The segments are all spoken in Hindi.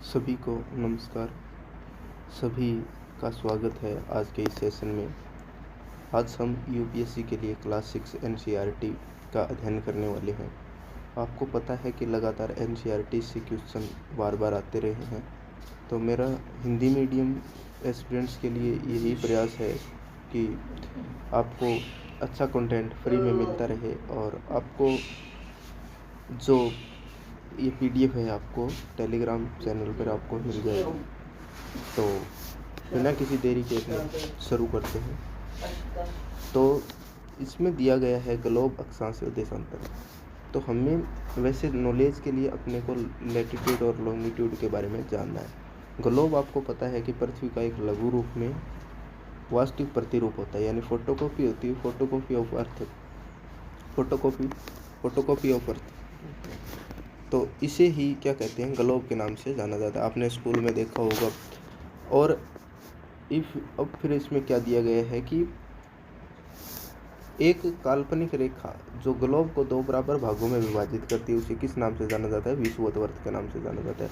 सभी को नमस्कार। सभी का स्वागत है आज के इस सेशन में। आज हम यूपीएससी के लिए क्लास 6 एनसीईआरटी का अध्ययन करने वाले हैं। आपको पता है कि लगातार एनसीईआरटी से क्वेश्चन बार बार आते रहे हैं, तो मेरा हिंदी मीडियम एस्पिरेंट्स के लिए यही प्रयास है कि आपको अच्छा कंटेंट फ्री में मिलता रहे और आपको जो ये पीडीएफ है आपको टेलीग्राम चैनल पर आपको मिल जाएगी। तो बिना किसी देरी के अपने शुरू करते हैं। तो इसमें दिया गया है ग्लोब अक्षांश और देशांतर। तो हमें वैसे नॉलेज के लिए अपने को लैटिट्यूड और लॉन्गिट्यूड के बारे में जानना है। ग्लोब आपको पता है कि पृथ्वी का एक लघु रूप में वास्तविक प्रतिरूप होता है, यानी फोटोकॉपी होती है, photocopy of earth, photocopy of earth. तो इसे ही क्या कहते हैं, ग्लोब के नाम से जाना जाता है। आपने स्कूल में देखा होगा। और अब फिर इसमें क्या दिया गया है कि एक काल्पनिक रेखा जो ग्लोब को 2 बराबर भागों में विभाजित करती है उसे किस नाम से जाना जाता है? विषुवत के नाम से जाना जाता है।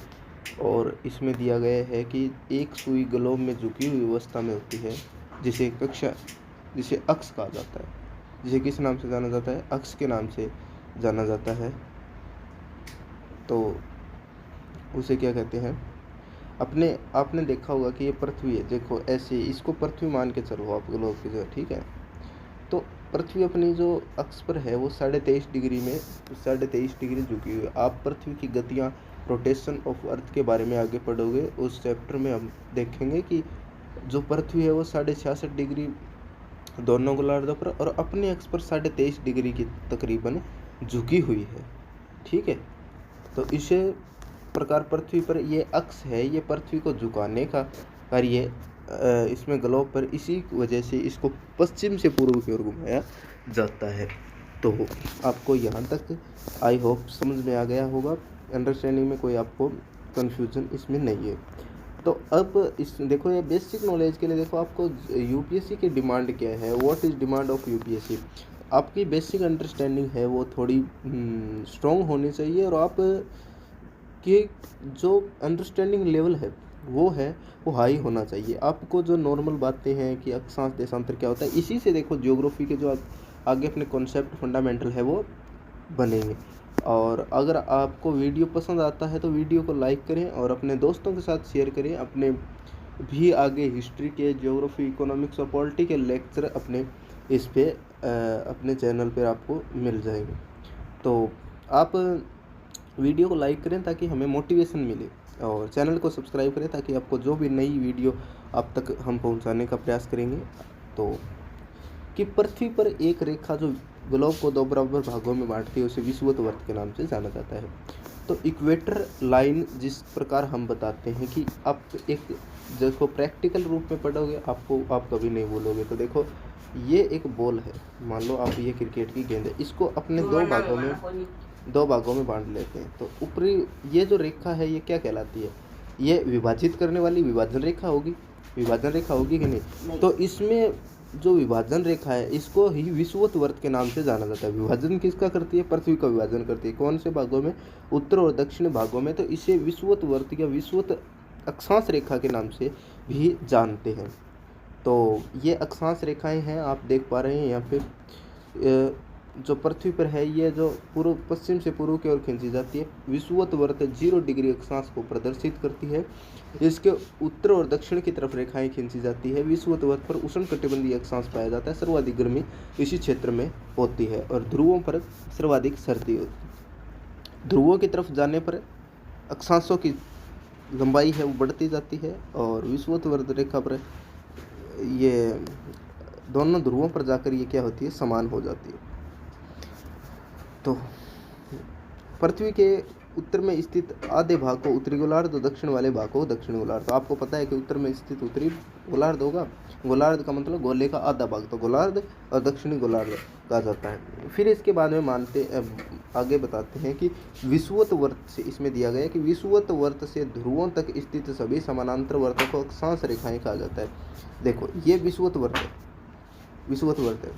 और इसमें दिया गया है कि एक सुई ग्लोब में झुकी हुई अवस्था में होती है जिसे अक्ष कहा जाता है। जिसे किस नाम से जाना जाता है? अक्ष के नाम से जाना जाता है। तो उसे क्या कहते हैं? आपने देखा होगा कि ये पृथ्वी है। देखो ऐसे इसको पृथ्वी मान के चलो आप ग्लोब की जगह, ठीक है। तो पृथ्वी अपनी जो अक्ष पर है वो 23.5 डिग्री झुकी हुई है। आप पृथ्वी की गतियाँ, रोटेशन ऑफ अर्थ के बारे में आगे पढ़ोगे। उस चैप्टर में हम देखेंगे कि जो पृथ्वी है वो 66.5 डिग्री दोनों गोलार्धों पर और अपने अक्ष पर 23.5 डिग्री की तकरीबन झुकी हुई है, ठीक है। तो इसे प्रकार पृथ्वी पर ये अक्ष है, ये पृथ्वी को झुकाने का कार्य इसमें ग्लोब पर, इसी वजह से इसको पश्चिम से पूर्व की ओर घुमाया जाता है। तो आपको यहाँ तक आई होप समझ में आ गया होगा। अंडरस्टैंडिंग में कोई आपको कन्फ्यूजन इसमें नहीं है। तो अब इस देखो, ये बेसिक नॉलेज के लिए देखो आपको यूपीएससी की डिमांड क्या है, what is demand of UPSC. आपकी बेसिक अंडरस्टैंडिंग है वो थोड़ी स्ट्रॉन्ग होनी चाहिए और आप कि जो अंडरस्टैंडिंग लेवल है वो हाई होना चाहिए। आपको जो नॉर्मल बातें हैं कि अक्षांश देशांतर क्या होता है, इसी से देखो ज्योग्राफी के जो आगे अपने कॉन्सेप्ट फंडामेंटल है वो बनेंगे। और अगर आपको वीडियो पसंद आता है तो वीडियो को लाइक करें और अपने दोस्तों के साथ शेयर करें। अपने भी आगे हिस्ट्री के, ज्योग्राफी, इकोनॉमिक्स और पॉलिटी के लेक्चर अपने इस पे अपने चैनल पर आपको मिल जाएंगे। तो आप वीडियो को लाइक करें ताकि हमें मोटिवेशन मिले और चैनल को सब्सक्राइब करें ताकि आपको जो भी नई वीडियो आप तक हम पहुंचाने का प्रयास करेंगे। तो कि पृथ्वी पर एक रेखा जो ग्लोब को 2 बराबर भागों में बांटती है उसे विषुवत के नाम से जाना जाता है। तो इक्वेटर लाइन जिस प्रकार हम बताते हैं कि आप एक देखो प्रैक्टिकल रूप में पढ़ोगे आप कभी नहीं बोलोगे। तो देखो ये एक बॉल है, मान लो आप ये क्रिकेट की गेंद है, इसको अपने 2 भागों में बांट लेते हैं। तो ऊपरी ये जो रेखा है ये क्या कहलाती है? ये विभाजित करने वाली विभाजन रेखा होगी कि नहीं? तो इसमें जो विभाजन रेखा है इसको ही विषुवत के नाम से जाना जाता है। विभाजन किसका करती है? पृथ्वी का विभाजन करती है। कौन से भागों में? उत्तर और दक्षिण भागों में। तो इसे विषुवत या विषुवत अक्षांश रेखा के नाम से भी जानते हैं। तो ये अक्षांश रेखाएं हैं, आप देख पा रहे हैं यहाँ पे जो पृथ्वी पर है ये जो पश्चिम से पूर्व की ओर खींची जाती है। विषुवत 0 डिग्री अक्षांश को प्रदर्शित करती है। इसके उत्तर और दक्षिण की तरफ रेखाएं खींची जाती है। विषुवत पर उष्णकटिबंधीय अक्षांश पाया जाता है। सर्वाधिक गर्मी इसी क्षेत्र में होती है और ध्रुवों पर सर्वाधिक सर्दी होती है। ध्रुवों की तरफ जाने पर अक्षांशों की लंबाई है वो बढ़ती जाती है और विषुवत रेखा पर ये दोनों ध्रुवों पर जाकर ये क्या होती है? समान हो जाती है। तो पृथ्वी के उत्तर में स्थित आधे भाग को उत्तरी गोलार्ध और दक्षिण वाले भाग को दक्षिणी गोलार्ध। तो आपको पता है कि उत्तर में स्थित उत्तरी गोलार्ध होगा। गोलार्ध का मतलब गोले का आधा भाग, तो गोलार्ध और दक्षिणी गोलार्ध कहा जाता है। फिर इसके बाद में आगे बताते हैं कि विषुवत वर्त से, इसमें दिया गया है कि विषुवत वर्त से ध्रुवों तक स्थित सभी समानांतर वर्तों को अक्षांश रेखाएं कहा जाता है। देखो ये विषुवत वर्त है।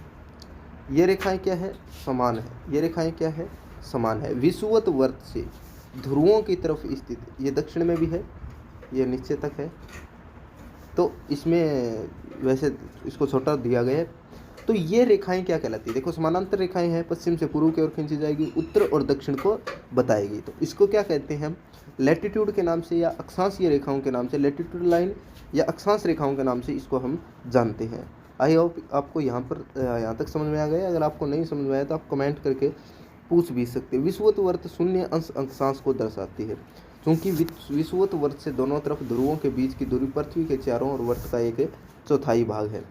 ये रेखाएं क्या है? समान है। ये रेखाएं क्या है? समान है। विषुवत वर्त से ध्रुवों की तरफ स्थित, ये दक्षिण में भी है ये नीचे तक है। तो इसमें वैसे इसको छोटा दिया गया है। तो ये रेखाएं क्या कहलाती है? देखो समानांतर रेखाएं हैं, पश्चिम से पूर्व की ओर खींची जाएगी, उत्तर और दक्षिण को बताएगी। तो इसको क्या कहते हैं हम? लैटिट्यूड के नाम से या अक्षांशीय रेखाओं के नाम से, लैटिट्यूड लाइन या अक्षांश रेखाओं के नाम से इसको हम जानते हैं। आई होप आपको यहाँ तक समझ में आ गया। अगर आपको नहीं समझ में आया तो आप कमेंट करके पूछ भी सकते हैं। विषुवत वृत्त शून्य अंश अक्षांश को दर्शाती है, क्योंकि विषुवत वृत्त से दोनों तरफ ध्रुवों के बीच की दूरी पृथ्वी के चारों ओर वृत्त का 1/4 भाग है।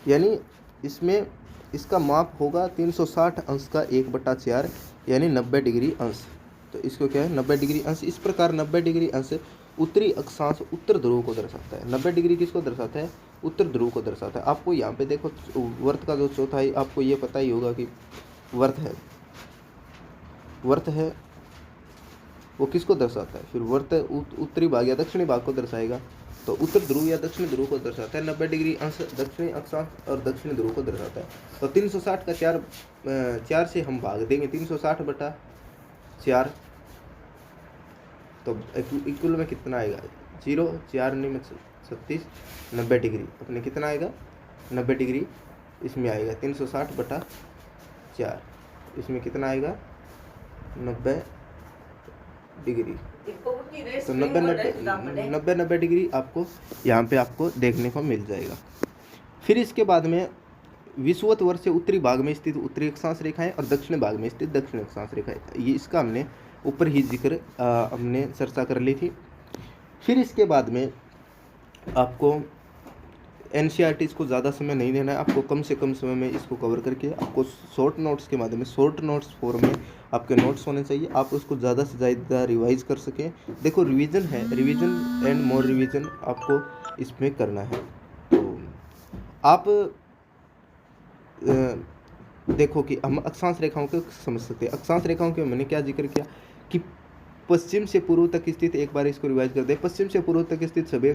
यानी इसमें इसका माप होगा 360 अंश का 1/4 यानी 90 डिग्री अंश। तो इसको क्या है? 90 डिग्री अंश। इस प्रकार 90 डिग्री अंश उत्तरी अक्षांश उत्तर ध्रुव को दर्शाता है। 90 डिग्री किसको दर्शाता है? उत्तर ध्रुव को दर्शाता है। आपको यहाँ पे देखो वर्त का जो चौथाई, आपको ये पता ही होगा कि वर्त है वो किसको दर्शाता है? फिर वर्त उत्तरी भाग या दक्षिणी भाग को दर्शाएगा। तो उत्तर ध्रुव या दक्षिण ध्रुव को दर्शाता है। 90 डिग्री अंश दक्षिणी अक्षांश और दक्षिणी ध्रुव को दर्शाता है। तो 360 का 4 से हम भाग देंगे, 360/4। तो इक्वल में कितना आएगा? 0, 4 में 36, 90 डिग्री अपने कितना आएगा? 90 डिग्री इसमें आएगा 360/4। इसमें कितना आएगा? 90 डिग्री। तो 90 डिग्री आपको यहाँ पे आपको देखने को मिल जाएगा। फिर इसके बाद में विषुवत वर्ष से उत्तरी भाग में स्थित उत्तरी अक्षांश रेखाएं और दक्षिण भाग में स्थित दक्षिण अक्षांश रेखाएं, ये इसका हमने ऊपर ही जिक्र हमने चर्चा कर ली थी। फिर इसके बाद में आपको NCERT को ज़्यादा समय नहीं देना है, आपको कम से कम समय में इसको कवर करके आपको शॉर्ट नोट्स के माध्यम में, शॉर्ट नोट्स फॉर्म में आपके नोट्स होने चाहिए, आप उसको ज़्यादा से ज़्यादा रिवाइज कर सकें। देखो रिवीजन है, रिवीजन एंड मोर रिवीजन आपको इसमें करना है। तो आप देखो कि हम अक्षांश रेखाओं को समझ सकते हैं। अक्षांश रेखाओं के मैंने क्या जिक्र किया कि पश्चिम से पूर्व तक स्थित, एक बार इसको रिवाइज कर दें, पश्चिम से पूर्व तक स्थित सभी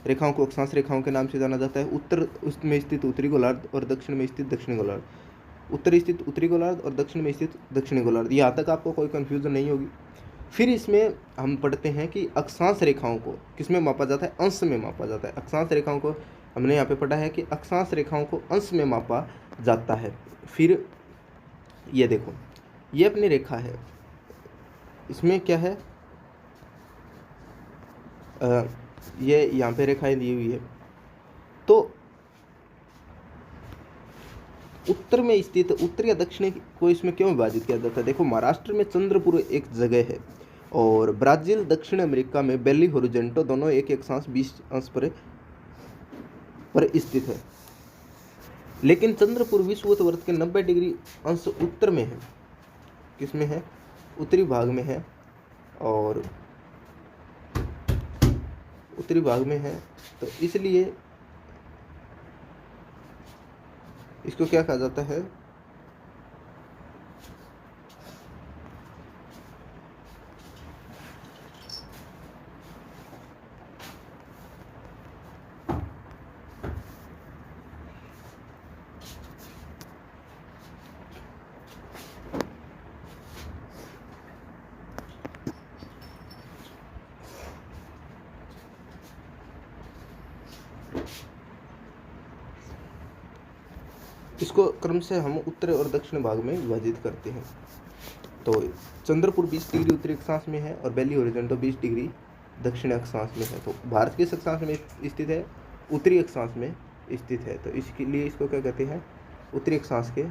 रेखाओं को अक्षांश रेखाओं के नाम से जाना जाता है। उत्तर उसमें स्थित उत्तरी गोलार्ध और दक्षिण में स्थित दक्षिणी गोलार्ध, उत्तर स्थित उत्तरी गोलार्ध और दक्षिण में स्थित दक्षिणी गोलार्ध। यहाँ तक आपको कोई कन्फ्यूजन नहीं होगी। फिर इसमें हम पढ़ते हैं कि अक्षांश रेखाओं को किसमें मापा जाता है? अंश में मापा जाता है। अक्षांश रेखाओं को हमने यहाँ पे पढ़ा है कि अक्षांश रेखाओं को अंश में मापा जाता है। फिर ये देखो, ये अपनी रेखा है, इसमें क्या है? ये यहाँ पे रेखाएं दी हुई है। तो उत्तर में स्थित उत्तरी या दक्षिणी को इसमें क्यों विभाजित किया जाता है? देखो महाराष्ट्र में चंद्रपुर एक जगह है और ब्राजील दक्षिण अमेरिका में बेली होरिजेंटो दोनों एक अक्षांश 20 अंश पर स्थित है। लेकिन चंद्रपुर विषुवत वृत्त के 90 डिग्री अंश उत्तर में है। किसमें है? उत्तरी भाग में है, और उत्तरी भाग में है। तो इसलिए इसको क्या कहा जाता है? इसको क्रम से हम उत्तर और दक्षिण भाग में विभाजित करते हैं। तो चंद्रपुर 20 डिग्री उत्तरी अक्षांश में है और बेली होरिजेंटो 20 डिग्री दक्षिण अक्षांश में है। तो भारत किस अक्षांश में स्थित है? उत्तरी अक्षांश में स्थित है। तो इसके लिए इसको क्या कहते हैं? उत्तरी अक्षांश के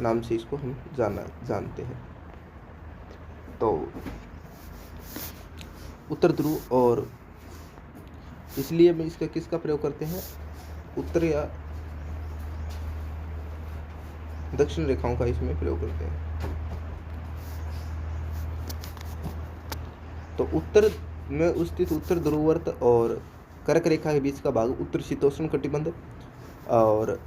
नाम से इसको हम जानते हैं। तो उत्तर ध्रुव, और इसलिए हम इसका किसका प्रयोग करते हैं? उत्तर या दक्षिण रेखाओं का इसमें प्रयोग करते हैं। तो उत्तर में स्थित उत्तर ध्रुववर्त और कर्क रेखा के बीच का भाग उत्तर शीतोष्ण कटिबंध, और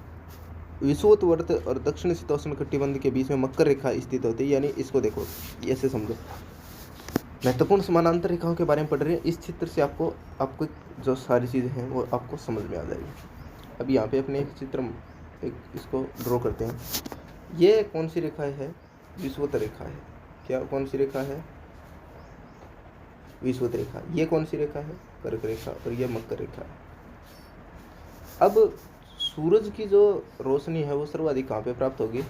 विषुवत वर्त और दक्षिण शीतोष्ण कटिबंध के बीच में मकर रेखा स्थित होती है। यानी इसको देखो, ऐसे समझो, महत्वपूर्ण समानांतर रेखाओं के बारे में पढ़ रहे हैं। इस चित्र से आपको जो सारी चीज़ें हैं वो आपको समझ में आ जाएगी। अब यहाँ पे अपने एक चित्र इसको ड्रॉ करते हैं। ये कौन सी रेखा है? विषुवत रेखा है। क्या कौन सी रेखा है? विषुवत रेखा। ये कौन सी रेखा है? कर्क रेखा। और ये मकर रेखा। अब सूरज की जो रोशनी है वो सर्वाधिक कहाँ पे प्राप्त होगी?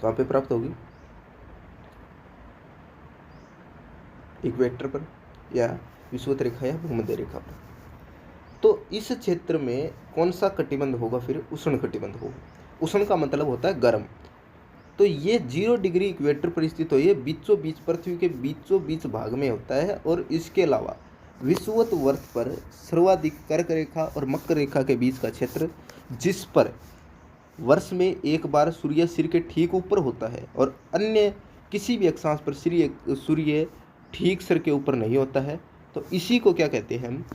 कहाँ पे प्राप्त होगी? इक्वेटर पर या विषुवत रेखा या भूमध्य रेखा पर। तो इस क्षेत्र में कौन सा कटिबंध होगा? फिर उष्ण कटिबंध होगा। उष्ण का मतलब होता है गर्म। तो ये 0 डिग्री इक्वेटर पर स्थित है, बीचों बीच पृथ्वी के बीचों बीच भाग में होता है। और इसके अलावा विषुवत वर्त पर सर्वाधिक कर्क रेखा और मकर रेखा के बीच का क्षेत्र, जिस पर वर्ष में एक बार सूर्य सिर के ठीक ऊपर होता है और अन्य किसी भी अक्षांश पर सूर्य ठीक सिर के ऊपर नहीं होता है, तो इसी को क्या कहते हैं? हम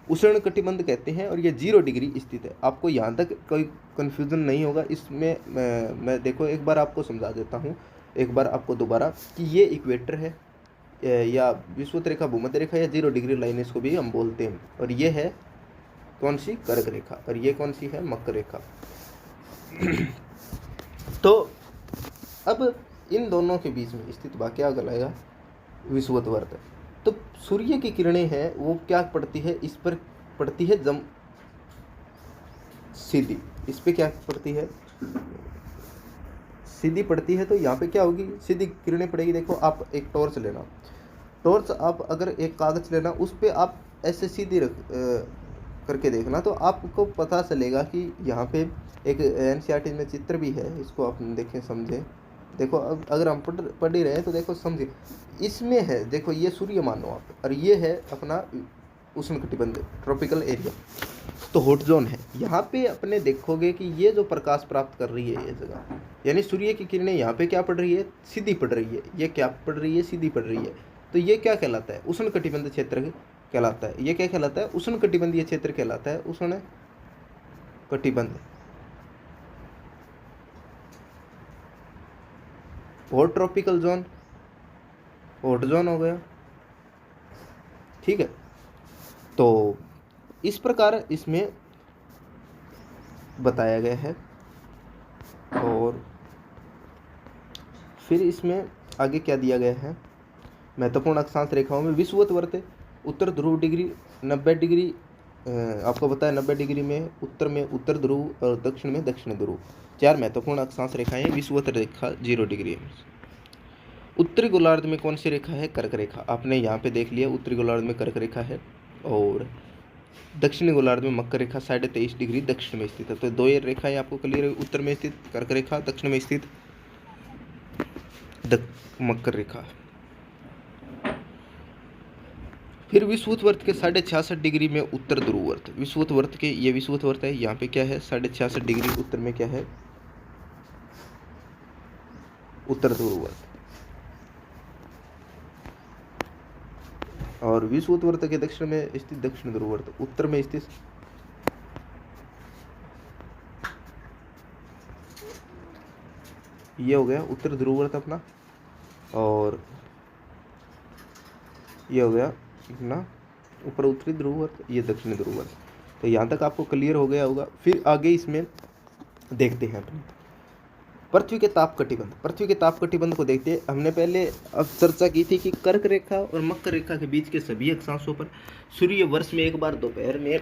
उष्ण कटिबंध कहते हैं। और ये 0 डिग्री स्थित है। आपको यहाँ तक कोई कन्फ्यूज़न नहीं होगा इसमें। मैं देखो एक बार आपको समझा देता हूँ, एक बार आपको दोबारा, कि ये इक्वेटर है या विषुवत रेखा, भूमध्य रेखा या 0 डिग्री लाइन इसको भी हम बोलते हैं। और ये है कौन सी? कर्क रेखा। और ये कौन सी है? मकर रेखा। तो अब इन दोनों के बीच में स्थित भाग क्या कहलाएगा? विषुवत वर्त। तो सूर्य की किरणें हैं वो क्या पड़ती है? इस पर पड़ती है सीधी। इस पे क्या पड़ती है? सीधी पड़ती है। तो यहाँ पे क्या होगी? सीधी किरणें पड़ेगी। देखो आप एक टॉर्च लेना, टॉर्च आप अगर एक कागज लेना, उस पे आप ऐसे सीधी करके देखना, तो आपको पता चलेगा कि यहाँ पे एक एनसीईआरटी में चित्र भी है, इसको आप देखें समझें। देखो अब अगर हम पढ़ ही रहे हैं तो देखो समझिए, इसमें है देखो ये सूर्य मानो आप, और ये है अपना उष्ण कटिबंध ट्रॉपिकल एरिया, तो हॉट जोन है। यहाँ पे अपने देखोगे कि ये जो प्रकाश प्राप्त कर रही है ये जगह, यानी सूर्य की किरणें यहाँ पे क्या पड़ रही है? सीधी पड़ रही है। ये क्या पड़ रही है? सीधी पड़ रही है। तो ये क्या कहलाता है? उष्ण कटिबंध क्षेत्र कहलाता है। ये क्या कहलाता है? उष्ण कटिबंधीय क्षेत्र कहलाता है। उष्ण कटिबंध। और ट्रॉपिकल जोन हॉट जोन हो गया। ठीक है, तो इस प्रकार इसमें बताया गया है। और फिर इसमें आगे क्या दिया गया है? महत्वपूर्ण अक्षांश रेखाओं में विषुवत वर्त उत्तर ध्रुव डिग्री 90 डिग्री, आपको पता है 90 डिग्री में उत्तर ध्रुव और दक्षिण में दक्षिण ध्रुव। 4 महत्वपूर्ण अक्षांश रेखाएं। विषुवत रेखा 0 डिग्री है। उत्तरी गोलार्ध में कौन सी रेखा है? कर्क रेखा। आपने यहाँ पे देख लिया, उत्तरी गोलार्ध में कर्क रेखा है और दक्षिणी गोलार्ध में मकर रेखा 23.5 डिग्री दक्षिण में स्थित है। तो 2 रेखाएं आपको क्लियर है। उत्तर में स्थित कर्क रेखा, दक्षिण में स्थित मकर रेखा। फिर विषुवत वर्त के 66.5 डिग्री में उत्तर ध्रुव वर्त। विषुवत वर्त के ये विषुवत वर्त है, यहाँ पे क्या है? 66.5 डिग्री उत्तर में क्या है? उत्तर ध्रुव वर्त। और विषुवत वर्त के दक्षिण में स्थित दक्षिण ध्रुव वर्त। उत्तर में स्थित ये हो गया उत्तर ध्रुव वर्त अपना, और ये हो गया अपना ऊपर उत्तरी ध्रुव वर्त, ये दक्षिण ध्रुव वर्त। तो यहाँ तक आपको क्लियर हो गया होगा। फिर आगे इसमें देखते हैं अपने पृथ्वी के ताप कटिबंध। पृथ्वी के ताप कटिबंध को देखते हैं। हमने पहले अब चर्चा की थी कि कर्क रेखा और मकर रेखा के बीच के सभी अक्षांशों पर सूर्य वर्ष में एक बार दोपहर में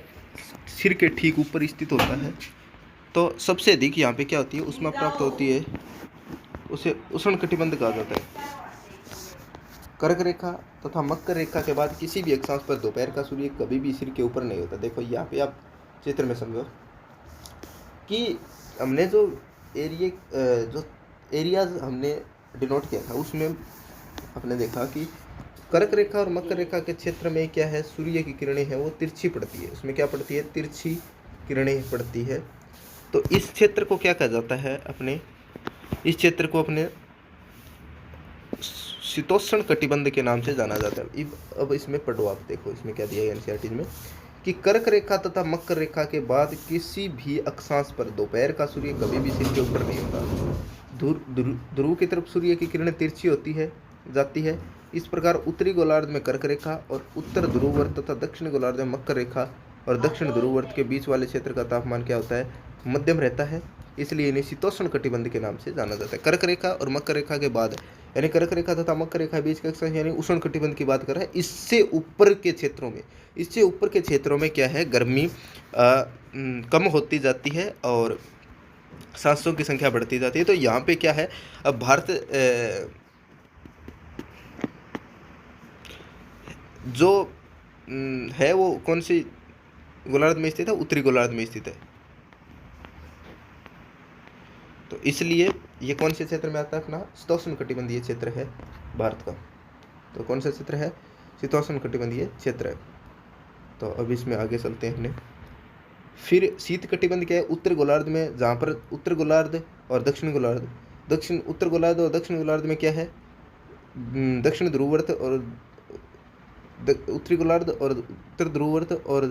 सिर के ठीक ऊपर स्थित होता है। तो सबसे अधिक यहाँ पे क्या होती है? ऊष्मा प्राप्त होती है, उसे उष्ण कटिबंध कहा जाता है। कर्क रेखा तथा मकर रेखा के बाद किसी भी अक्षांश पर दोपहर का सूर्य कभी भी सिर के ऊपर नहीं होता। देखो यहाँ पे आप चित्र में समझो कि हमने जो एरियाज हमने डिनोट किया था, उसमें हमने देखा कि कर्क रेखा और मकर रेखा के क्षेत्र में क्या है? सूर्य की किरणें हैं वो तिरछी पड़ती है। उसमें क्या पड़ती है? तिरछी किरणें पड़ती है। तो इस क्षेत्र को क्या कहा जाता है? इस क्षेत्र को अपने शीतोष्ण कटिबंध के नाम से जाना जाता है। अब इसमें पढ़ो आप, देखो इसमें क्या दिया है एनसीईआरटी में कि कर्क रेखा तथा मकर रेखा के बाद किसी भी अक्षांश पर दोपहर का सूर्य कभी भी सिर के ऊपर नहीं होता। ध्रुव की तरफ सूर्य की किरणें तिरछी जाती है। इस प्रकार उत्तरी गोलार्ध में कर्क रेखा और उत्तर ध्रुव वर्त तथा दक्षिण गोलार्ध में मकर रेखा और दक्षिण ध्रुव वर्त के बीच वाले क्षेत्र का तापमान क्या होता है? मध्यम रहता है। इसलिए इन्हें शीतोष्ण कटिबंध के नाम से जाना जाता है। कर्क रेखा और मकर रेखा के बाद यानी कर्क रेखा तथा मकर रेखा बीच का अक्षांश यानी उष्ण कटिबंध की बात कर रहा है। इससे ऊपर के क्षेत्रों में क्या है, गर्मी कम होती जाती है और सांसों की संख्या बढ़ती जाती है। तो यहाँ पे क्या है, अब भारत जो है वो कौन सी गोलार्ध में स्थित है, उत्तरी गोलार्ध में स्थित है। तो इसलिए ये कौन से क्षेत्र में आता है, अपना शीतोष्ण कटिबंधीय क्षेत्र है भारत का। तो कौन सा क्षेत्र है, शीतोष्ण कटिबंधीय क्षेत्र है। तो अब इसमें आगे चलते हैं अपने। फिर शीत कटिबंध क्या है, उत्तर गोलार्ध में, जहाँ पर उत्तर गोलार्ध और दक्षिण गोलार्ध, उत्तर गोलार्ध और दक्षिण गोलार्ध में क्या है, दक्षिण ध्रुववर्त और उत्तरी गोलार्ध और उत्तर ध्रुववर्त और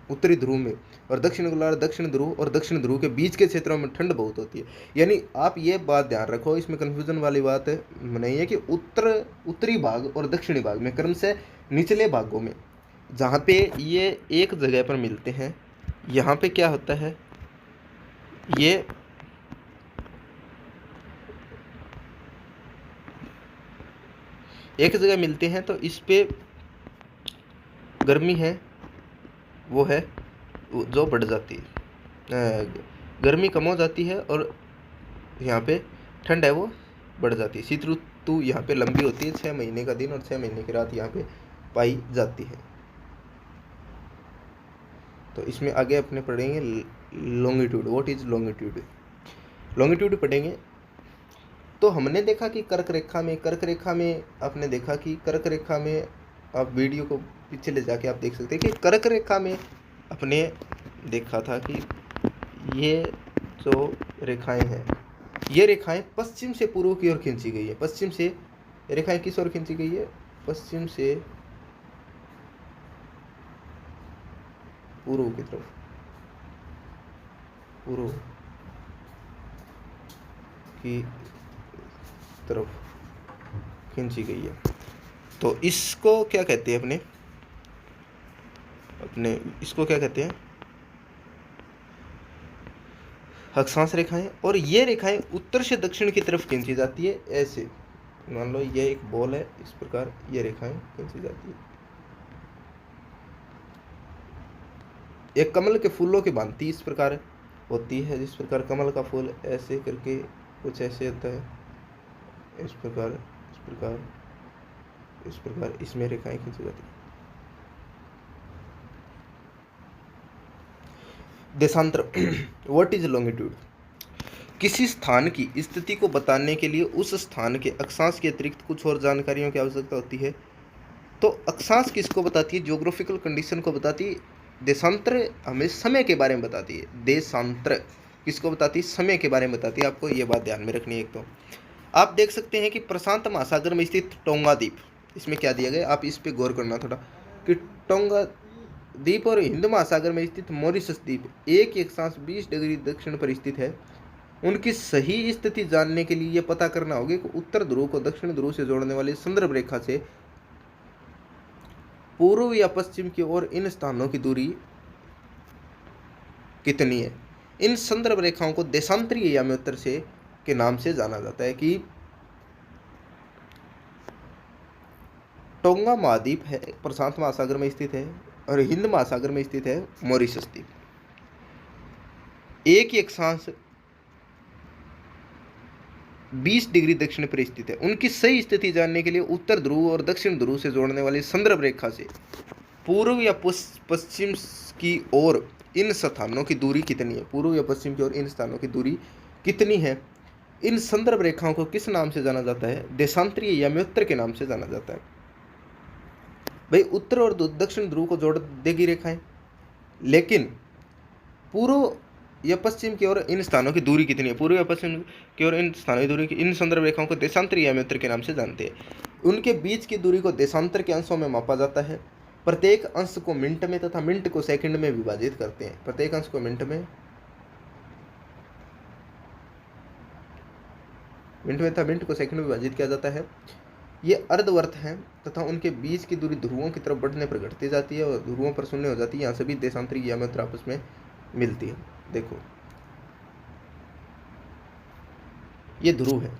उत्तरी ध्रुव में, और दक्षिण गोलार्ध, दक्षिण ध्रुव और दक्षिण ध्रुव के बीच के क्षेत्रों में ठंड बहुत होती है। यानी आप ये बात ध्यान रखो, इसमें कन्फ्यूजन वाली बात नहीं है कि उत्तरी भाग और दक्षिणी भाग में, क्रमशः निचले भागों में जहाँ पे ये एक जगह पर मिलते हैं, यहाँ पे क्या होता है, ये एक जगह मिलते हैं तो इस पे गर्मी है वो है जो बढ़ जाती है, गर्मी कम हो जाती है और यहाँ पे ठंड है वो बढ़ जाती है। शीत ऋतु यहाँ पे लंबी होती है, 6 महीने का दिन और 6 महीने की रात यहाँ पे पाई जाती है। तो इसमें आगे अपने पढ़ेंगे longitude, what is longitude, longitude पढ़ेंगे। तो हमने देखा कि कर्क रेखा में आपने देखा कि कर्क रेखा में, आप वीडियो को पीछे ले जाके आप देख सकते हैं कि कर्क रेखा में अपने देखा था कि ये जो रेखाएं हैं, ये रेखाएं पश्चिम से पूर्व की ओर खींची गई है। पश्चिम से रेखाएं किस ओर खींची गई है, पश्चिम से पूर्व की तरफ, पूर्व की तरफ खींची गई है। तो इसको क्या कहते हैं, अपने इसको क्या कहते हैं, अक्षांश रेखाएं। और ये रेखाएं उत्तर से दक्षिण की तरफ खींची जाती है। ऐसे मान लो ये एक बॉल है, इस प्रकार ये रेखाएं खींची जाती है। एक कमल के फूलों की भांति इस प्रकार होती है, जिस प्रकार कमल का फूल ऐसे करके कुछ ऐसे होता है, इस प्रकार इस प्रकार इस प्रकार इसमें रेखाएं खींची जाती है। देशांतर, व्हाट इज लॉन्गिट्यूड, किसी स्थान की स्थिति को बताने के लिए उस स्थान के अक्षांश के अतिरिक्त कुछ और जानकारियों की आवश्यकता होती है। तो अक्षांश किसको बताती है, ज्योग्राफिकल कंडीशन को बताती है। देशांतर हमें समय के बारे में बताती है। देशांतर किसको बताती है, समय के बारे में बताती है। आपको ये बात ध्यान में रखनी है। एक तो आप देख सकते हैं कि प्रशांत महासागर में स्थित टोंगा द्वीप, इसमें क्या दिया गया, आप इस पे गौर करना थोड़ा, कि टोंगा द्वीप और हिंद महासागर में स्थित मॉरिशस द्वीप एक अक्षांश 20 डिग्री दक्षिण पर स्थित है। उनकी सही स्थिति जानने के लिए यह पता करना होगा कि उत्तर ध्रुव को दक्षिण ध्रुव से जोड़ने वाली संदर्भ रेखा से पूर्व या पश्चिम की ओर इन स्थानों की दूरी कितनी है। इन संदर्भ रेखाओं को देशांतरीय याम्योत्तर से के नाम से जाना जाता है। कि टोंगा महाद्वीप है, प्रशांत महासागर में स्थित है, और हिंद महासागर में स्थित है मॉरिशस द्वीप। एक ही अक्षांश 20 डिग्री दक्षिण पर स्थित है। उनकी सही स्थिति जानने के लिए उत्तर ध्रुव और दक्षिण ध्रुव से जोड़ने वाली संदर्भ रेखा से पूर्व या पश्चिम की ओर इन स्थानों की दूरी कितनी है, पूर्व या पश्चिम की ओर इन स्थानों की दूरी कितनी है। इन संदर्भ रेखाओं को किस नाम से जाना जाता है, देशांतरीय याम्योत्तर के नाम से जाना जाता है। भाई उत्तर और दक्षिण ध्रुव को जोड़ देगी रेखाएं, लेकिन पूर्व या पश्चिम की ओर इन स्थानों की दूरी कितनी है, पूर्व या पश्चिम की ओर इन स्थानों की दूरी की इन संदर्भ रेखाओं को देशांतरीय याम्योत्तर के नाम से जानते हैं। उनके बीच की दूरी को देशांतर के अंशों में मापा जाता है। प्रत्येक अंश को मिनट में तथा मिनट को सेकंड में विभाजित करते हैं। प्रत्येक अंश को मिनट में तथा मिनट को सेकंड में विभाजित किया जाता है। ये अर्धवर्त हैं तथा उनके बीच की दूरी ध्रुवों की तरफ बढ़ने पर घटती जाती है और ध्रुवों पर शून्य हो जाती है। यहाँ सभी देशांतरीय याम्योत्तर आपस में मिलती है। देखो ये ध्रुव है,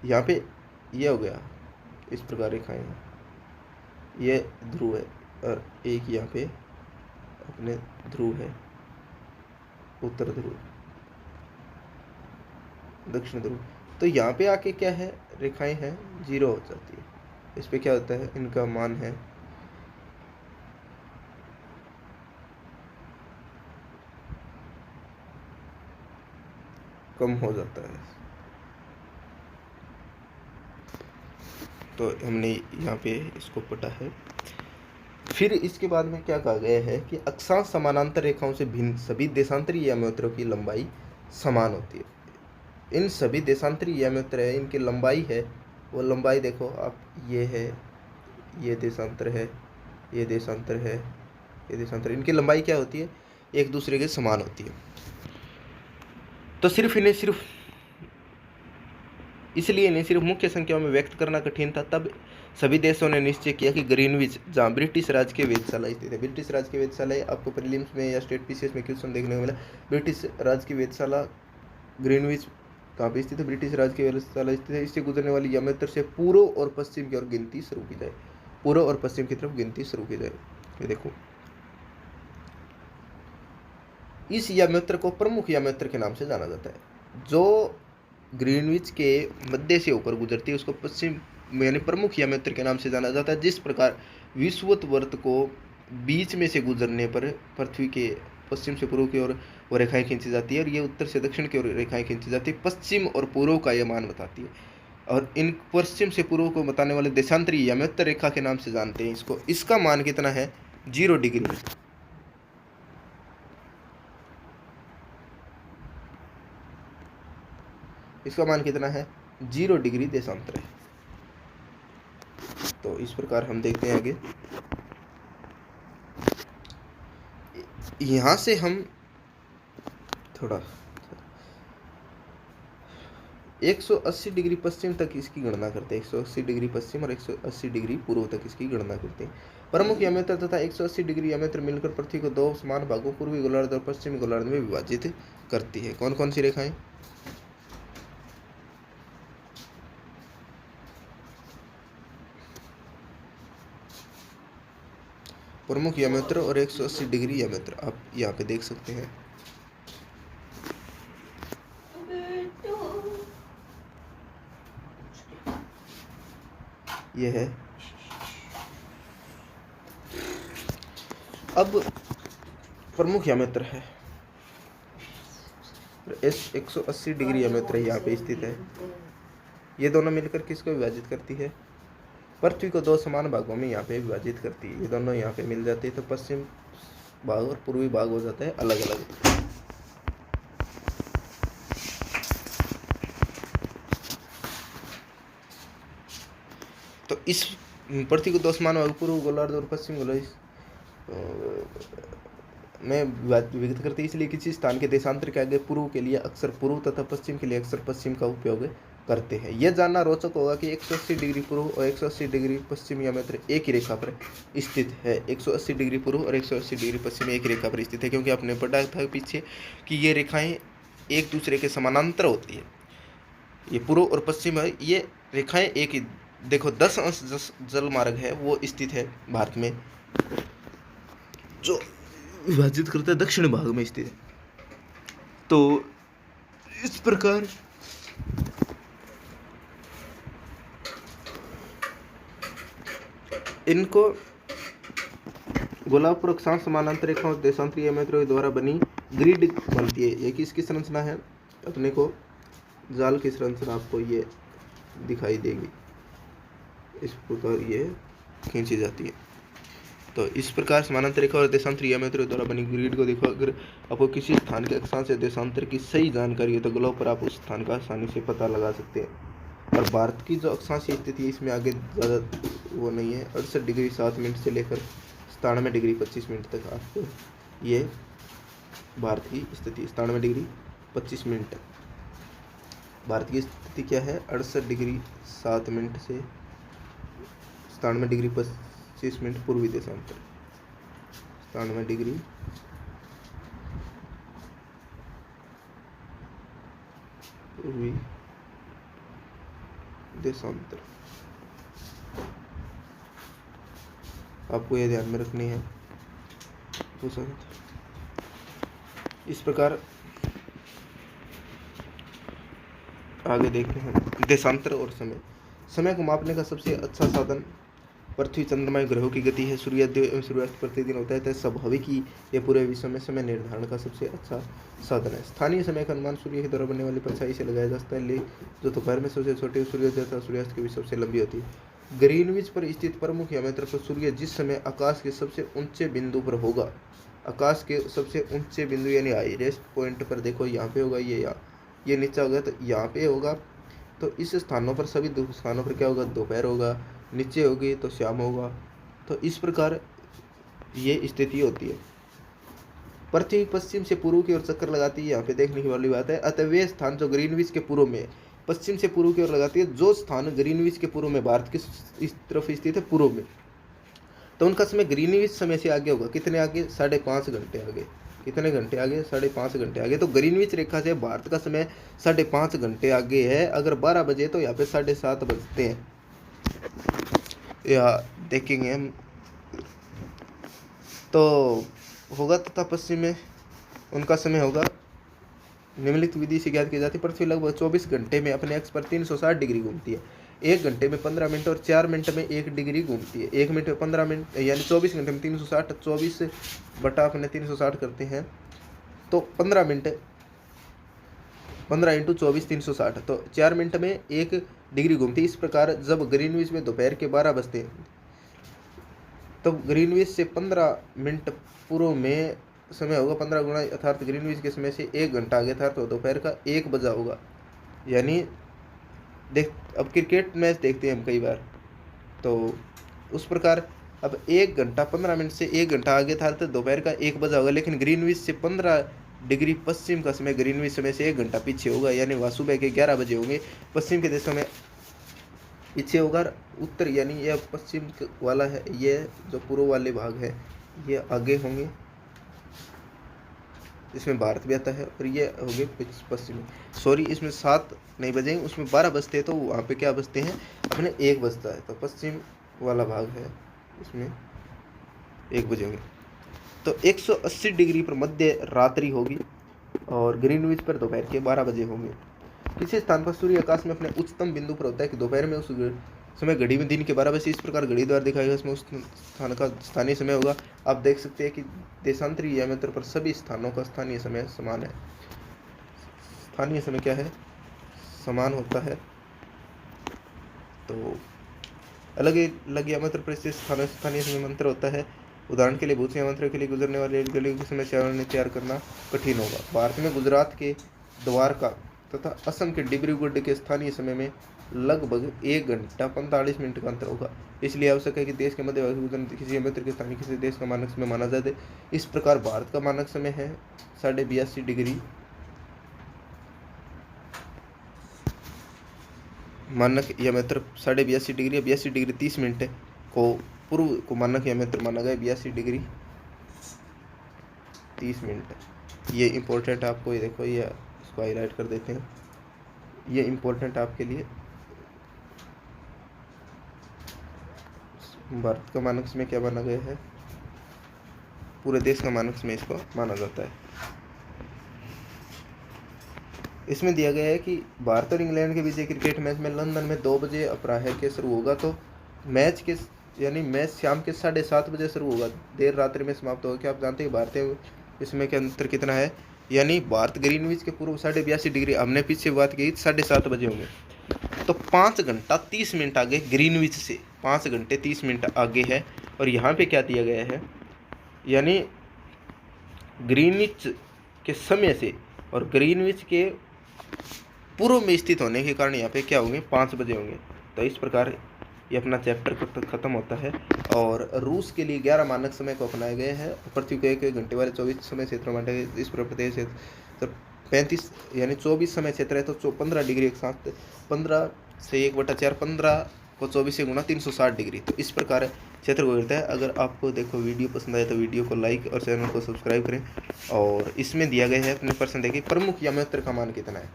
यहाँ पे ये हो गया, इस प्रकार रेखाएं हैं, ये ध्रुव है और एक यहाँ पे अपने ध्रुव है, उत्तर ध्रुव, दक्षिण ध्रुव। तो यहाँ पे आके क्या है, रेखाएं हैं, जीरो हो जाती है। इस पे क्या होता है, इनका मान है कम हो जाता है। तो हमने यहाँ पे इसको पढ़ा है। फिर इसके बाद में क्या कहा गया है कि अक्षांश समानांतर रेखाओं से भिन्न सभी देशांतरी याम्योत्तरों की लंबाई समान होती है। इन सभी देशांतरी याम्योत्तर है, इनकी लंबाई है, वो लंबाई देखो आप, ये है, ये देशांतर है, ये देशांतर है, ये देशांतर, इनकी लंबाई क्या होती है, एक दूसरे के समान होती है। तो सिर्फ इन्हें सिर्फ इसलिए इन्हें सिर्फ मुख्य संख्याओं में व्यक्त करना कठिन था। तब सभी देशों ने निश्चय किया कि ग्रीनविच, जहाँ ब्रिटिश राज के वेधशाला स्थित है, ब्रिटिश राज की वेधशाला आपको प्रीलिम्स में या स्टेट पीसीएस में क्वेश्चन देखने को मिला, ब्रिटिश राज की वेधशाला ग्रीनविच कहाँ पे स्थित है, ब्रिटिश राज की वेधशाला स्थित है। इससे गुजरने वाली याम्योत्तर से पूर्व और पश्चिम की ओर गिनती शुरू की जाए, पूर्व और पश्चिम की तरफ गिनती शुरू की जाए। ये देखो, इस याम्योत्तर को प्रमुख याम्योत्तर के नाम से जाना जाता है। जो ग्रीनविच के मध्य से होकर गुजरती है उसको पश्चिम यानी प्रमुख याम्योत्तर के नाम से जाना जाता है। जिस प्रकार विषुवत को बीच में से गुजरने पर पृथ्वी के पश्चिम से पूर्व की ओर वो रेखाएं खींची जाती है और ये उत्तर से दक्षिण की ओर रेखाएं खींची जाती है, पश्चिम और पूर्व का यह मान बताती है। और इन पश्चिम से पूर्व को बताने वाले देशांतरी याम्योत्तर रेखा के नाम से जानते हैं इसको। इसका मान कितना है, 0 डिग्री। इसका मान कितना है, 0 डिग्री देशांतर है। तो इस प्रकार हम देखते हैं आगे। यहां से हम थोड़ा 180 डिग्री पश्चिम तक इसकी गणना करते हैं, 180 डिग्री पश्चिम और 180 डिग्री पूर्व तक इसकी गणना करते हैं। प्रमुख याम्योत्तर तथा 180 डिग्री याम्योत्तर मिलकर पृथ्वी को 2 समान भागों, पूर्वी गोलार्ध और पश्चिमी गोलार्ध में विभाजित करती है। कौन कौन सी रेखाएं, प्रमुख याम्योत्तर और 180 डिग्री याम्योत्तर आप यहाँ पे देख सकते हैं। ये है। अब प्रमुख याम्योत्तर है 180 डिग्री याम्योत्तर यहाँ पे स्थित है। ये दोनों मिलकर किसको विभाजित करती है, पृथ्वी को 2 समान भागों में यहाँ पे विभाजित करती है। ये दोनों यहाँ पे मिल जाती है तो पश्चिम भाग और पूर्वी भाग हो जाता है अलग अलग। तो इस पृथ्वी को 2 समान भाग, पूर्व गोलार्ध और पश्चिम गोलार्ध में विभाजित करती है। इसलिए किसी स्थान के देशांतर के आगे पूर्व के लिए अक्सर पूर्व तथा पश्चिम के लिए अक्सर पश्चिम का उपयोग करते हैं। यह जानना रोचक होगा कि 180 डिग्री पूर्व और 180 डिग्री पश्चिम याम्योत्तर एक ही रेखा पर स्थित है। 180 डिग्री पूर्व और 180 डिग्री पश्चिम एक रेखा पर स्थित है, क्योंकि आपने पढ़ा था पीछे कि ये रेखाएं एक दूसरे के समानांतर होती है। ये पूर्व और पश्चिम है, ये रेखाएं एक ही। देखो 10 अंश जल मार्ग है वो स्थित है भारत में, जो विभाजित करता है दक्षिण भाग में स्थित है। तो इस प्रकार इनको गोलाकार अक्षांश समानांतर रेखाओं और देशांतरी याम्योत्तरों द्वारा बनी ग्रिड बनती है। ये किसकी संरचना है, अपने को जाल की संरचना आपको ये दिखाई देगी, इस प्रकार ये खींची जाती है। तो इस प्रकार समानांतर रेखा और देशांतरी याम्योत्तरों द्वारा बनी ग्रिड को देखो। अगर आपको किसी स्थान के अक्षांश या देशांतर की सही जानकारी है तो ग्लोब पर आप उस स्थान का आसानी से पता लगा सकते हैं। और भारत की जो अक्षांशीय स्थिति है इसमें आगे ज़्यादा वो नहीं है। 68 डिग्री 7 मिनट से लेकर 97 डिग्री 25 मिनट तक आपको ये भारत की स्थिति, 97 डिग्री 25 मिनट भारत की स्थिति क्या है, 68 डिग्री 7 मिनट से 97 डिग्री 25 मिनट पूर्वी देशांतर, 97 डिग्री पूर्वी देशांतर, आपको ये ध्यान में रखनी है। इस प्रकार आगे देखते हैं देशांतर और समय। समय को मापने का सबसे अच्छा साधन पृथ्वी, चंद्रमा, ग्रहों की गति है। सूर्योदय एवं सूर्यास्त प्रतिदिन होता है, तो स्वाभाविक ही ये पूरे विश्व में समय निर्धारण का सबसे अच्छा साधन है। स्थानीय समय का अनुमान सूर्य के द्वारा बनने वाली परछाई से लगाया जा सकता है, जो दोपहर में सबसे छोटी, सूर्योदय तथा सूर्यास्त की भी सबसे लंबी होती है। ग्रीनविच पर स्थित प्रमुख यामेत्र पर सूर्य जिस समय आकाश के सबसे ऊंचे बिंदु पर होगा, आकाश के सबसे ऊंचे बिंदु यानी हाईएस्ट पॉइंट पर, देखो यहाँ पे होगा, ये यहाँ, ये नीचा होगा तो यहाँ पे होगा, तो इस स्थानों पर, सभी स्थानों पर क्या होगा, दोपहर होगा, नीचे होगी तो शाम होगा। तो इस प्रकार ये स्थिति होती है। पृथ्वी पश्चिम से पूर्व की ओर चक्कर लगाती है, यहाँ पे देखने की वाली बात है। अतः वे स्थान जो ग्रीनविच के पूर्व में, पश्चिम से पूर्व की ओर लगाती है, जो स्थान ग्रीनविच के पूर्व में, भारत की इस तरफ स्थित है पूर्व में, तो उनका समय ग्रीनविच समय से आगे होगा। कितने आगे? 5.5 घंटे आगे। कितने घंटे आगे? 5.5 घंटे आगे। तो ग्रीनविच रेखा से भारत का समय 5.5 घंटे आगे है। अगर 12 बजे तो यहाँ पे 7:30 बजते हैं, या देखेंगे हम, तो होगा तथा पश्चिम में उनका समय होगा। निम्नलिखित विधि से ज्ञात की जाती है। पृथ्वी लगभग 24 घंटे में अपने अक्ष पर 360 डिग्री घूमती है। 1 घंटे में 15 मिनट और 4 मिनट में 1 डिग्री घूमती है। 1 मिनट में 15 मिनट यानी 24 घंटे में 360, 24 बटा अपने 360 करते हैं तो 15 मिनट, 15 × 24 360, तो 4 मिनट में 1 डिग्री घूमती है। इस प्रकार जब ग्रीनविच में दोपहर के 12 बजते हैं, तब ग्रीनविच से 15 मिनट पूर्व में समय होगा 15 गुना, अर्थात ग्रीनविच के समय से 1 घंटा आगे था, तो दोपहर का 1 बजा होगा। यानी देख, अब क्रिकेट मैच देखते हैं हम कई बार, तो उस प्रकार अब 1 घंटा 15 मिनट से 1 घंटा आगे था, तो दोपहर का 1 बजा होगा। लेकिन ग्रीनविच से 15 डिग्री पश्चिम का समय ग्रीनविच समय से 1 घंटा पीछे होगा, यानी वह सुबह के 11 बजे होंगे। पश्चिम के देशों में पीछे होगा, उत्तर यानी यह पश्चिम वाला है, ये जो पूर्व वाले भाग है ये आगे होंगे, इसमें भारत भी आता है, और ये हो गए पश्चिमी। सॉरी, इसमें 7 नहीं बजेंगे, उसमें 12 बजते हैं, तो वहाँ पे क्या बजते हैं अपने 1 बजता है, तो पश्चिम वाला भाग है, इसमें 1 बजेंगे। तो 180 डिग्री पर मध्य रात्रि होगी और ग्रीनविच पर दोपहर के 12 बजे होंगे। किसी स्थान पर सूर्य आकाश में अपने उच्चतम बिंदु पर होता है कि दोपहर में उस समय घड़ी में दिन के 12 बजे, इस प्रकार घड़ी द्वारा दिखाएगा, इसमें उस स्थान का स्थानीय समय होगा। आप देख सकते हैं कि देशांतरी यामेत्र पर सभी स्थानों का स्थानीय समय समान है। स्थानीय समय क्या है? समान होता है। तो अलग अलग यामेत्र पर स्थित स्थानीय समय मंत्र होता है। उदाहरण के लिए भूत यामेत्र के लिए गुजरने वाले रेलगाड़ियों की समय सारणी तैयार करना कठिन होगा। भारत में गुजरात के द्वारका तथा असम के डिब्रूगढ़ के स्थानीय समय में लगभग 1 घंटा 45 मिनट का अंतर होगा। इसलिए आवश्यक है कि देश के मध्य भाग किसी यामेत्र के स्थानीय किसी देश का मानक समय माना जाए। इस प्रकार भारत का मानक समय है 82.5 डिग्री, मानक यामेत्र 82.5 डिग्री, 82 डिग्री 30 मिनट को पूर्व को मानक यामेत्र माना गया। 82 डिग्री 30 मिनट, ये इम्पोर्टेंट आपको, ये देखो, ये इसको हाईलाइट कर देते हैं, ये इम्पोर्टेंट आपके लिए। भारत का मानक समय क्या माना गया है? पूरे देश का मानक समय इसको माना जाता है। इसमें दिया गया है कि भारत और इंग्लैंड के बीच क्रिकेट मैच में लंदन में 2 बजे अपराह्न के शुरू होगा, तो मैच के यानी मैच शाम के 7:30 बजे शुरू होगा, देर रात्रि में समाप्त होगा। क्या आप जानते हैं भारतीय इसमें के अंतर कितना है? यानी भारत ग्रीनविच के पूर्व 82.5 डिग्री, हमने पीछे बात की 7:30 बजे होंगे, तो 5 घंटा 30 मिनट आगे ग्रीनविच से 5 घंटे 30 मिनट आगे है। और यहाँ पे क्या दिया गया है, यानी ग्रीनविच के समय से और ग्रीनविच के पूर्व में स्थित होने के कारण यहाँ पे क्या होंगे, 5 बजे होंगे। तो इस प्रकार ये अपना चैप्टर खत्म होता है। और रूस के लिए 11 मानक समय को अपनाया गया है। पृथ्वी को 1 घंटे वाले 24 समय क्षेत्र बांटे गए। इस प्रदेश से तो 35 यानी 24 समय क्षेत्र है, तो 15 डिग्री एक साथ 15 से 1/4 15 को 24 से गुणा 360 डिग्री। तो इस प्रकार क्षेत्र को गिरता है। अगर आपको देखो वीडियो पसंद आए तो वीडियो को लाइक और चैनल को सब्सक्राइब करें। और इसमें दिया गया है अपने प्रश्न देखिए, प्रमुख यामेत्र का मान कितना है?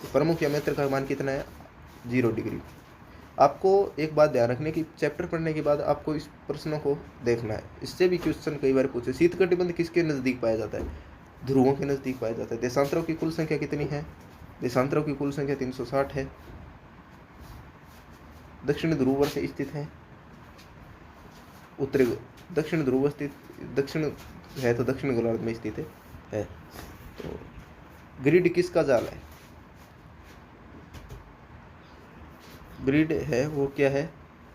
तो प्रमुख यामेत्र का मान कितना है? 0 डिग्री। आपको एक बात ध्यान रखने की, चैप्टर पढ़ने के बाद आपको इस प्रश्नों को देखना है। इससे भी क्वेश्चन कई बार पूछे, शीत कटिबंध किसके नज़दीक पाया जाता है? ध्रुवों के नज़दीक पाया जाता है। देशांतरों की कुल संख्या कितनी है? देशांतरों की कुल संख्या 360 है। दक्षिण ध्रुव पर से स्थित है। उत्तरी दक्षिण ध्रुव स्थित, दक्षिण है तो दक्षिण गोलार्ध में स्थित है। तो ग्रिड किसका जाल है? ग्रिड है वो क्या है?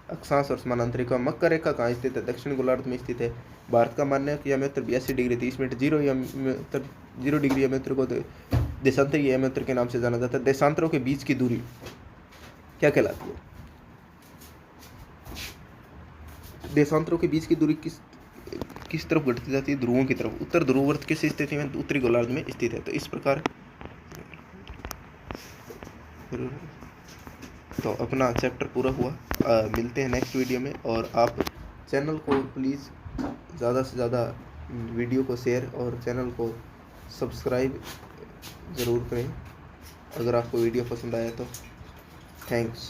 अक्षांश और समानांतरिका। मकर रेखा कहाँ स्थित है? दक्षिण गोलार्ध में स्थित है। भारत का मान्य यमोत्तर 82 डिग्री 30 मिनट 0 डिग्री यमोत्तर को देशांतरीय यमोत्तर के नाम से जाना जाता है। देशांतरों के बीच की दूरी क्या कहलाती है? देशांतरों के बीच की दूरी किस तरफ घटती जाती है? ध्रुवों की तरफ। उत्तर ध्रुववर्त किस स्थिति में? उत्तरी गोलार्ध में स्थित है। तो इस प्रकार तो अपना चैप्टर पूरा हुआ। मिलते हैं नेक्स्ट वीडियो में। और आप चैनल को प्लीज़ ज़्यादा से ज़्यादा वीडियो को शेयर और चैनल को सब्सक्राइब ज़रूर करें अगर आपको वीडियो पसंद आया तो। थैंक्स।